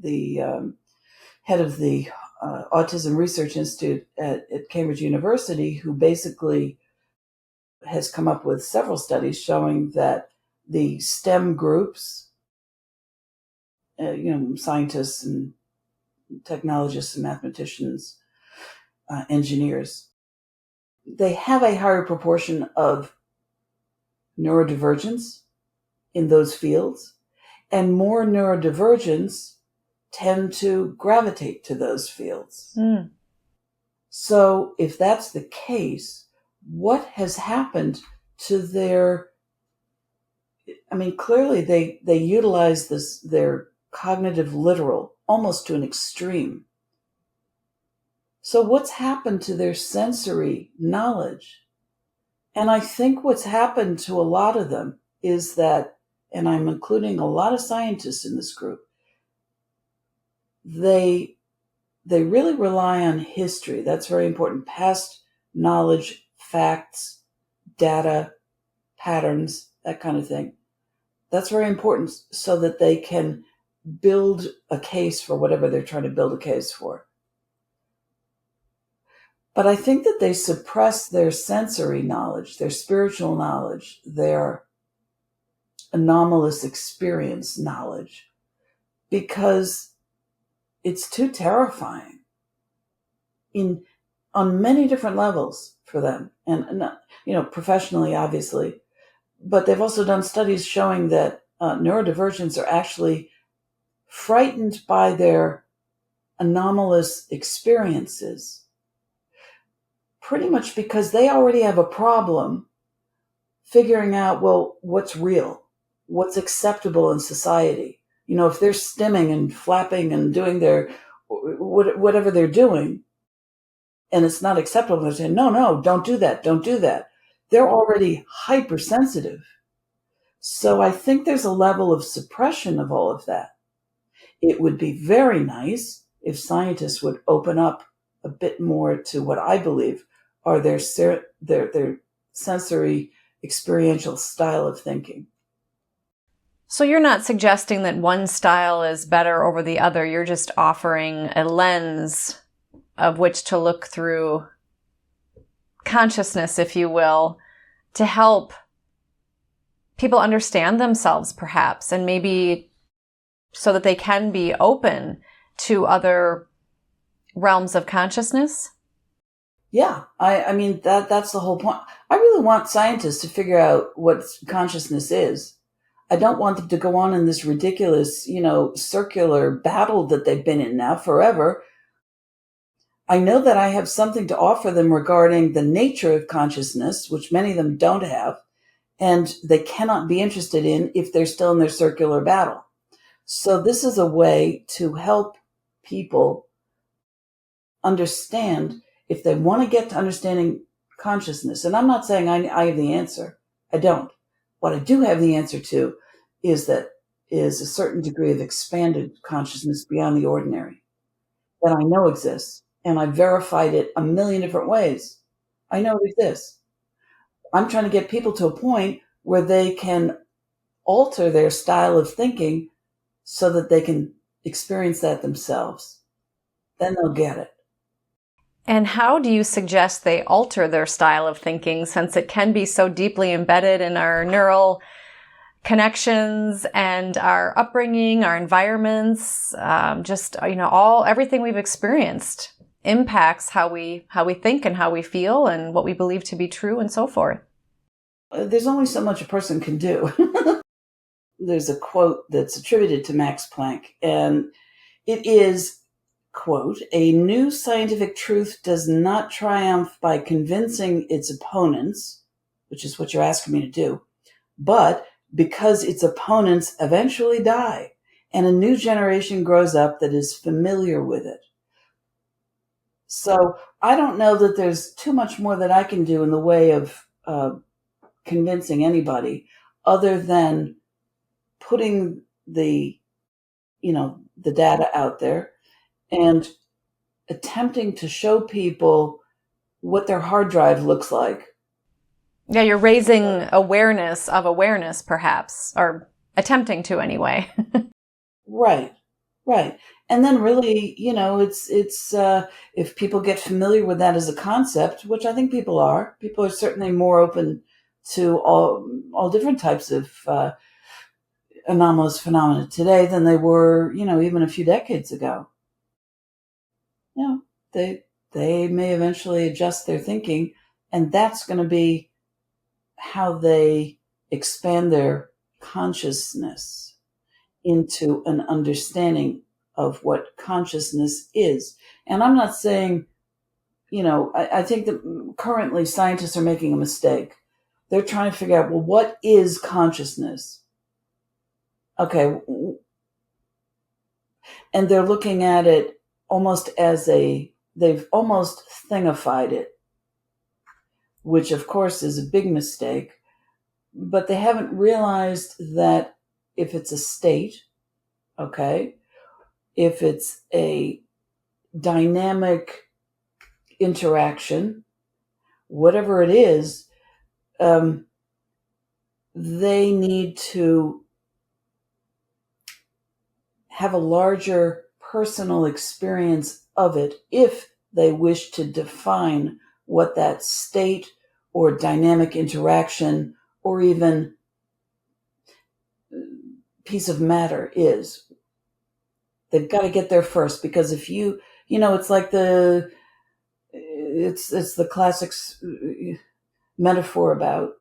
the head of the Autism Research Institute at Cambridge University, who basically has come up with several studies showing that the STEM groups, scientists and technologists and mathematicians, engineers, they have a higher proportion of neurodivergence in those fields, and more neurodivergents tend to gravitate to those fields. Mm. So if that's the case, what has happened to clearly they utilize their cognitive literal, almost to an extreme. So what's happened to their sensory knowledge? And I think what's happened to a lot of them is that, and I'm including a lot of scientists in this group, they really rely on history. That's very important. Past knowledge, facts, data, patterns, that kind of thing. That's very important so that they can build a case for whatever they're trying to build a case for. But I think that they suppress their sensory knowledge, their spiritual knowledge, their anomalous experience knowledge, because it's too terrifying on many different levels for them. And professionally, obviously. But they've also done studies showing that neurodivergents are actually frightened by their anomalous experiences, pretty much because they already have a problem figuring out, well, what's real, what's acceptable in society. If they're stimming and flapping and doing their whatever they're doing, and it's not acceptable, they're saying, no, don't do that, don't do that. They're already hypersensitive. So I think there's a level of suppression of all of that. It would be very nice if scientists would open up a bit more to what I believe are their sensory experiential style of thinking. So you're not suggesting that one style is better over the other. You're just offering a lens of which to look through consciousness, if you will, to help people understand themselves, perhaps, and maybe so that they can be open to other realms of consciousness? Yeah, I mean, that's the whole point. I really want scientists to figure out what consciousness is. I don't want them to go on in this ridiculous, circular battle that they've been in now forever. I know that I have something to offer them regarding the nature of consciousness, which many of them don't have, and they cannot be interested in if they're still in their circular battle. So this is a way to help people understand if they want to get to understanding consciousness. And I'm not saying I have the answer. I don't. What I do have the answer to is a certain degree of expanded consciousness beyond the ordinary that I know exists. And I verified it a million different ways. I know it exists. I'm trying to get people to a point where they can alter their style of thinking so that they can experience that themselves. Then they'll get it. And how do you suggest they alter their style of thinking, since it can be so deeply embedded in our neural connections and our upbringing, our environments, everything we've experienced impacts how we think and how we feel and what we believe to be true and so forth? There's only so much a person can do. There's a quote that's attributed to Max Planck, and it is, quote, "A new scientific truth does not triumph by convincing its opponents," which is what you're asking me to do, "but because its opponents eventually die and a new generation grows up that is familiar with it." So I don't know that there's too much more that I can do in the way of convincing anybody other than putting the data out there and attempting to show people what their hard drive looks like. Yeah, you're raising awareness of awareness, perhaps, or attempting to anyway. Right. And then really, it's if people get familiar with that as a concept, which I think people are certainly more open to all different types of anomalous phenomena today than they were, even a few decades ago. They may eventually adjust their thinking, and that's going to be how they expand their consciousness into an understanding of what consciousness is. And I'm not saying, I think that currently scientists are making a mistake. They're trying to figure out, well, what is consciousness? Okay, And they're looking at it almost as they've almost thingified it, which of course is a big mistake, but they haven't realized that if it's a state, okay, if it's a dynamic interaction, whatever it is, they need to have a larger personal experience of it if they wish to define what that state or dynamic interaction or even piece of matter is. They've got to get there first, because if it's like it's the classic metaphor about,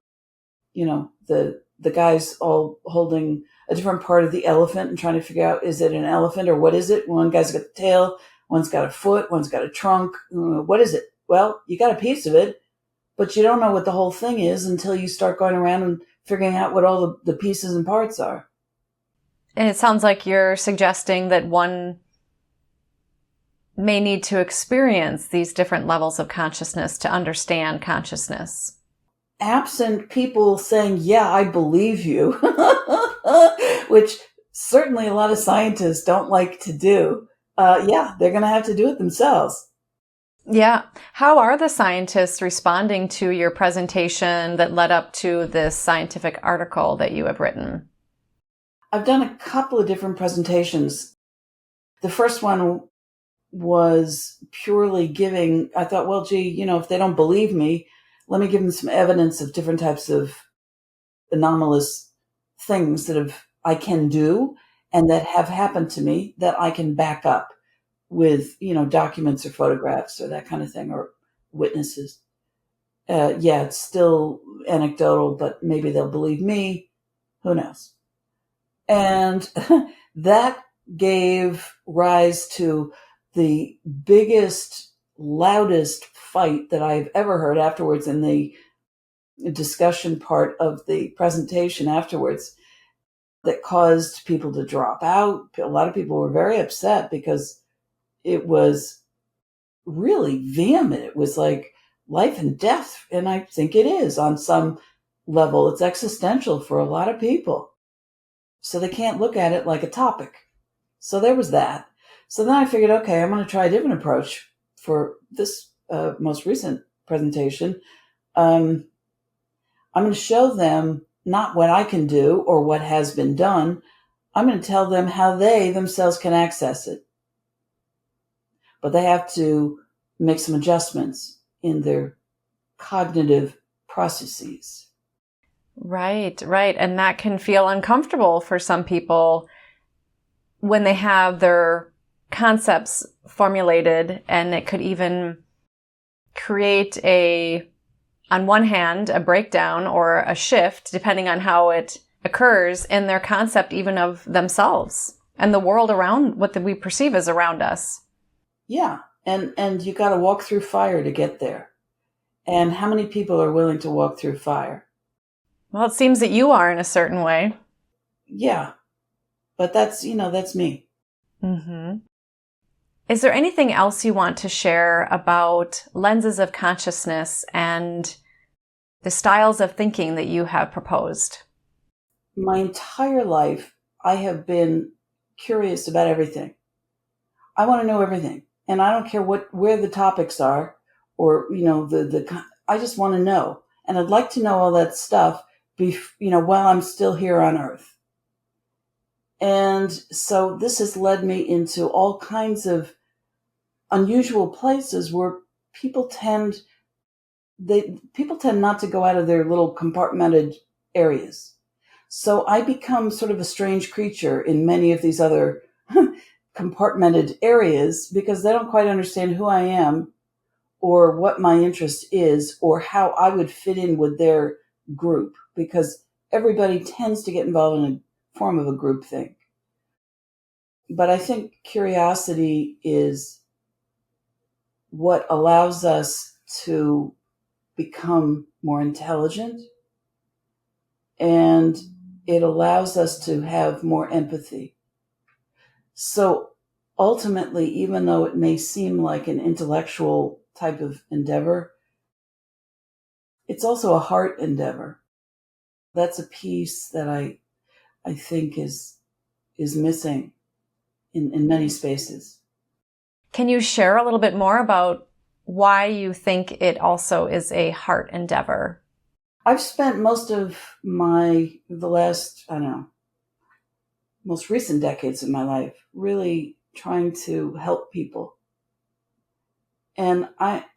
the guys all holding a different part of the elephant and trying to figure out, is it an elephant or what is it? One guy's got the tail, one's got a foot, one's got a trunk. What is it? Well, you got a piece of it, but you don't know what the whole thing is until you start going around and figuring out what all the pieces and parts are. And it sounds like you're suggesting that one may need to experience these different levels of consciousness to understand consciousness. Absent people saying, yeah, I believe you, which certainly a lot of scientists don't like to do. They're going to have to do it themselves. Yeah. How are the scientists responding to your presentation that led up to this scientific article that you have written? I've done a couple of different presentations. The first one was purely giving, I thought, well, gee, if they don't believe me, let me give them some evidence of different types of anomalous things that I can do and that have happened to me that I can back up with, documents or photographs or that kind of thing, or witnesses. It's still anecdotal, but maybe they'll believe me. Who knows? And that gave rise to the biggest, loudest fight that I've ever heard afterwards in the discussion part of the presentation afterwards, that caused people to drop out. A lot of people were very upset because it was really vehement. It was like life and death. And I think it is on some level. It's existential for a lot of people. So they can't look at it like a topic. So there was that. So then I figured, okay, I'm going to try a different approach for this most recent presentation. I'm going to show them not what I can do or what has been done. I'm going to tell them how they themselves can access it. But they have to make some adjustments in their cognitive processes. Right. And that can feel uncomfortable for some people when they have their concepts formulated, and it could even create on one hand, a breakdown or a shift, depending on how it occurs in their concept even of themselves and the world around what we perceive as around us. Yeah. And you got to walk through fire to get there. And how many people are willing to walk through fire? Well, it seems that you are in a certain way. Yeah. But that's me. Mm-hmm. Is there anything else you want to share about lenses of consciousness and the styles of thinking that you have proposed? My entire life, I have been curious about everything. I want to know everything. And I don't care where the topics are, or, I just want to know. And I'd like to know all that stuff, while I'm still here on Earth. And so this has led me into all kinds of unusual places where people tend not to go out of their little compartmented areas. So I become sort of a strange creature in many of these other compartmented areas, because they don't quite understand who I am or what my interest is or how I would fit in with their group, because everybody tends to get involved in a form of a group thing. But I think curiosity is what allows us to become more intelligent, and it allows us to have more empathy. So ultimately, even though it may seem like an intellectual type of endeavor, it's also a heart endeavor. That's a piece that I think is missing in many spaces. Can you share a little bit more about why you think it also is a heart endeavor? I've spent most of the last, most recent decades of my life really trying to help people. And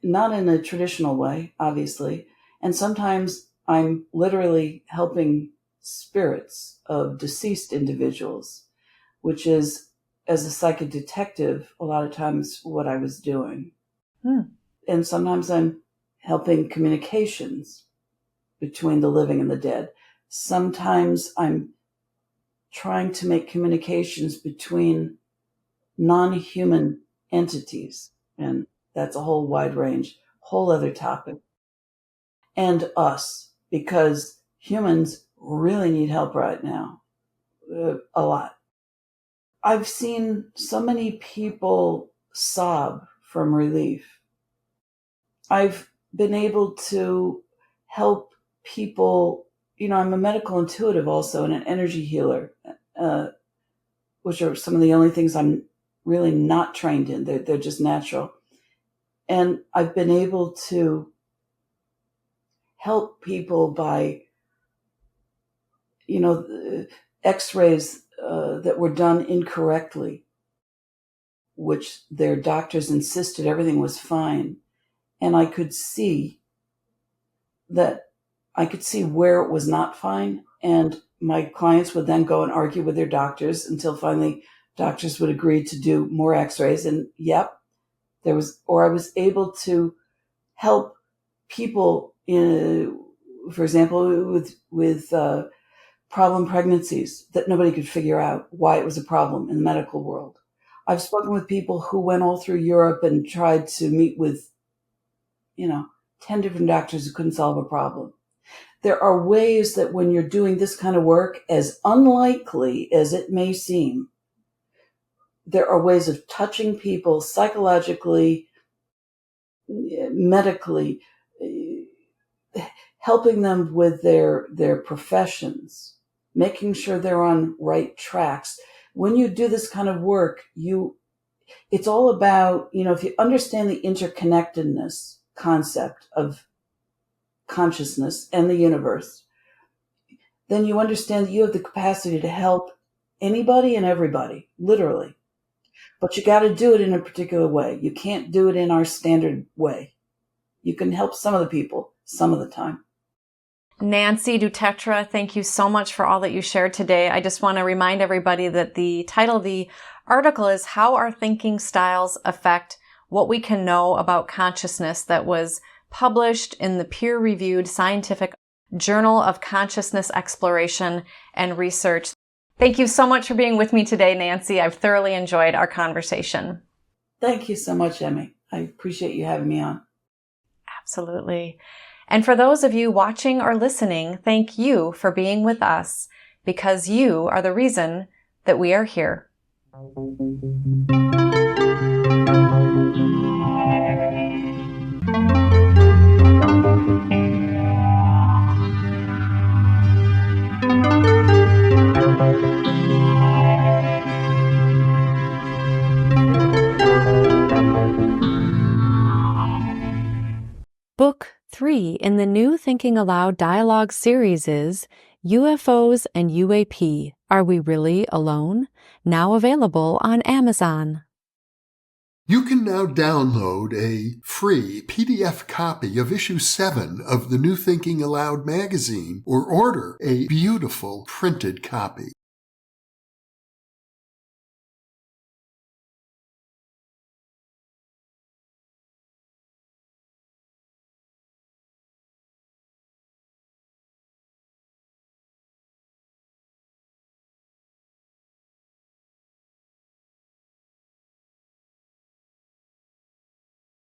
not in a traditional way, obviously. And sometimes I'm literally helping spirits of deceased individuals, which is, as a psychic detective, a lot of times what I was doing. And sometimes I'm helping communications between the living and the dead. Sometimes I'm trying to make communications between non-human entities, and that's a whole wide range, whole other topic, and us, because humans really need help right now, a lot. I've seen so many people sob from relief. I've been able to help people. I'm a medical intuitive also and an energy healer, which are some of the only things I'm really not trained in. They're just natural. And I've been able to help people by, x-rays that were done incorrectly, which their doctors insisted everything was fine. And I could see where it was not fine. And my clients would then go and argue with their doctors until finally doctors would agree to do more x-rays. And I was able to help people for example, with problem pregnancies that nobody could figure out why it was a problem in the medical world. I've spoken with people who went all through Europe and tried to meet with, 10 different doctors who couldn't solve a problem. There are ways that when you're doing this kind of work, as unlikely as it may seem, there are ways of touching people psychologically, medically, helping them with their professions, making sure they're on right tracks. When you do this kind of work, it's all about, if you understand the interconnectedness concept of consciousness and the universe, then you understand that you have the capacity to help anybody and everybody, literally. But you got to do it in a particular way. You can't do it in our standard way. You can help some of the people some of the time. Nancy du Tertre, thank you so much for all that you shared today. I just want to remind everybody that the title of the article is How Our Thinking Styles Affect What We Can Know About Consciousness, that was published in the peer-reviewed scientific Journal of Consciousness Exploration and Research. Thank you so much for being with me today, Nancy. I've thoroughly enjoyed our conversation. Thank you so much, Emmy. I appreciate you having me on. Absolutely. And for those of you watching or listening, thank you for being with us, because you are the reason that we are here. Book 3 in the new Thinking Aloud dialogue series is UFOs and UAP, Are We Really Alone? Now available on Amazon. You can now download a free PDF copy of issue 7 of the New Thinking Aloud magazine or order a beautiful printed copy.